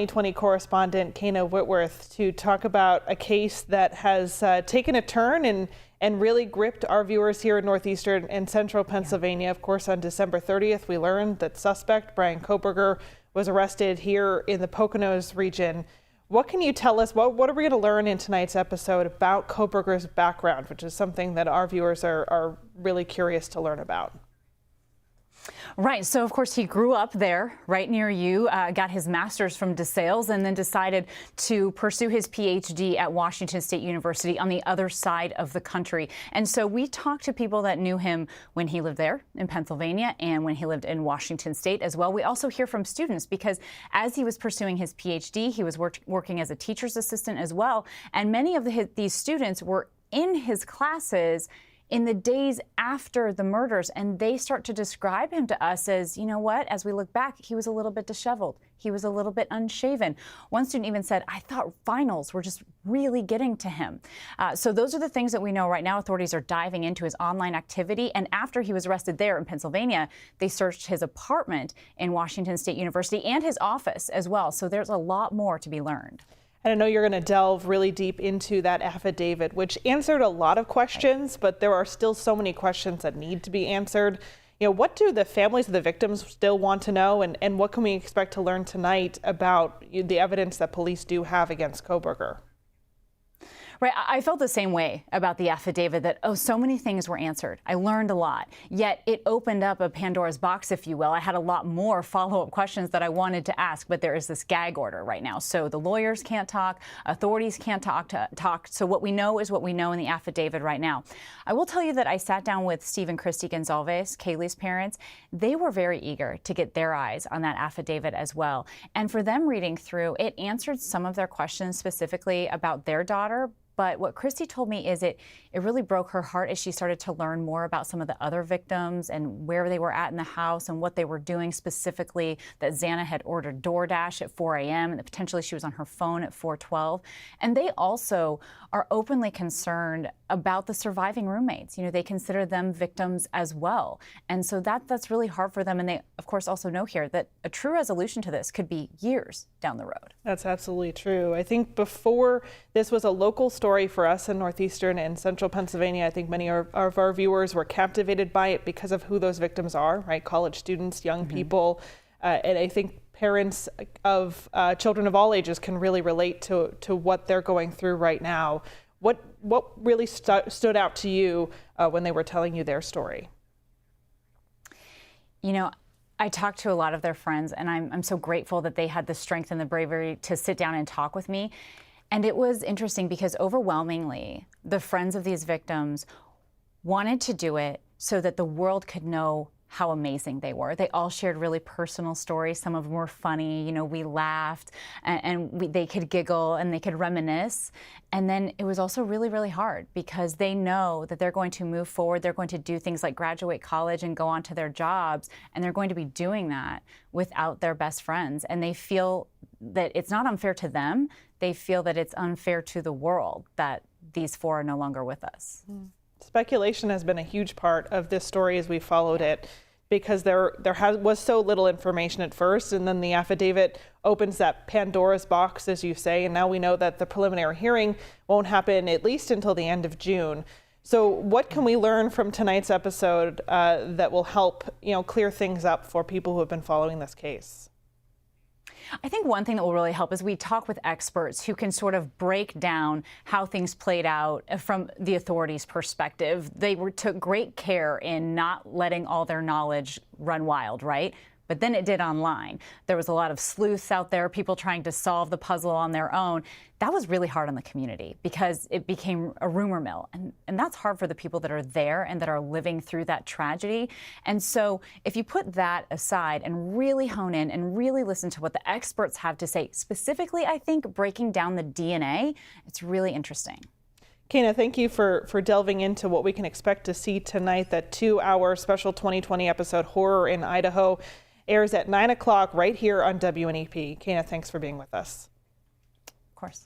2020 correspondent Kayna Whitworth to talk about a case that has taken a turn and really gripped our viewers here in northeastern and central Pennsylvania. Yeah. Of course, on December 30th, we learned that suspect Brian Kohberger was arrested here in the Poconos region. What can you tell us? What are we going to learn in tonight's episode about Kohberger's background, which is something that our viewers are really curious to learn about? Right. So, of course, he grew up there right near you, got his master's from DeSales, and then decided to pursue his PhD at Washington State University on the other side of the country. And so we talked to people that knew him when he lived there in Pennsylvania and when he lived in Washington State as well. We also hear from students because as he was pursuing his PhD, he was working as a teacher's assistant as well. And many of these students were in his classes in the days after the murders, and they start to describe him to us as, you know what, as we look back, he was a little bit disheveled. He was a little bit unshaven. One student even said, I thought finals were just really getting to him. So those are the things that we know right now. Authorities are diving into his online activity, and after he was arrested there in Pennsylvania, they searched his apartment in Washington State University and his office as well. So there's a lot more to be learned. And I know you're going to delve really deep into that affidavit, which answered a lot of questions, but there are still so many questions that need to be answered. You know, what do the families of the victims still want to know, and what can we expect to learn tonight about the evidence that police do have against Kohberger? Right. I felt the same way about the affidavit that, so many things were answered. I learned a lot, yet it opened up a Pandora's box, if you will. I had a lot more follow-up questions that I wanted to ask, but there is this gag order right now. So the lawyers can't talk, authorities can't talk. So what we know is what we know in the affidavit right now. I will tell you that I sat down with Steve and Christy Gonzalez, Kaylee's parents. They were very eager to get their eyes on that affidavit as well. And for them reading through, it answered some of their questions specifically about their daughter. But what Christy told me is it really broke her heart as she started to learn more about some of the other victims and where they were at in the house and what they were doing, specifically that Xana had ordered DoorDash at 4 a.m. and that potentially she was on her phone at 4:12. And they also are openly concerned about the surviving roommates. You know, they consider them victims as well. And so that's really hard for them. And they, of course, also know here that a true resolution to this could be years down the road. That's absolutely true. I think before this was a local story for us in northeastern and central Pennsylvania. I think many of our viewers were captivated by it because of who those victims are, right? College students, young people. And I think parents of children of all ages can really relate to what they're going through right now. What really stood out to you when they were telling you their story? You know, I talked to a lot of their friends, and I'm so grateful that they had the strength and the bravery to sit down and talk with me. And it was interesting because overwhelmingly, the friends of these victims wanted to do it so that the world could know how amazing they were. They all shared really personal stories. Some of them were funny. You know, we laughed they could giggle and they could reminisce. And then it was also really, really hard because they know that they're going to move forward. They're going to do things like graduate college and go on to their jobs. And they're going to be doing that without their best friends. And they feel that it's not unfair to them. They feel that it's unfair to the world that these four are no longer with us. Speculation has been a huge part of this story as we followed it, because there was so little information at first, and then the affidavit opens that Pandora's box, as you say, and now we know that the preliminary hearing won't happen at least until the end of June. So what can we learn from tonight's episode that will help, clear things up for people who have been following this case? I think one thing that will really help is we talk with experts who can sort of break down how things played out from the authorities' perspective. They took great care in not letting all their knowledge run wild, right? But then it did online. There was a lot of sleuths out there, people trying to solve the puzzle on their own. That was really hard on the community because it became a rumor mill. And that's hard for the people that are there and that are living through that tragedy. And so if you put that aside and really hone in and really listen to what the experts have to say, specifically, I think, breaking down the DNA, it's really interesting. Kayna, thank you for delving into what we can expect to see tonight. That 2-hour special 2020 episode, Horror in Idaho, airs at 9 o'clock right here on WNEP. Kayna, thanks for being with us. Of course.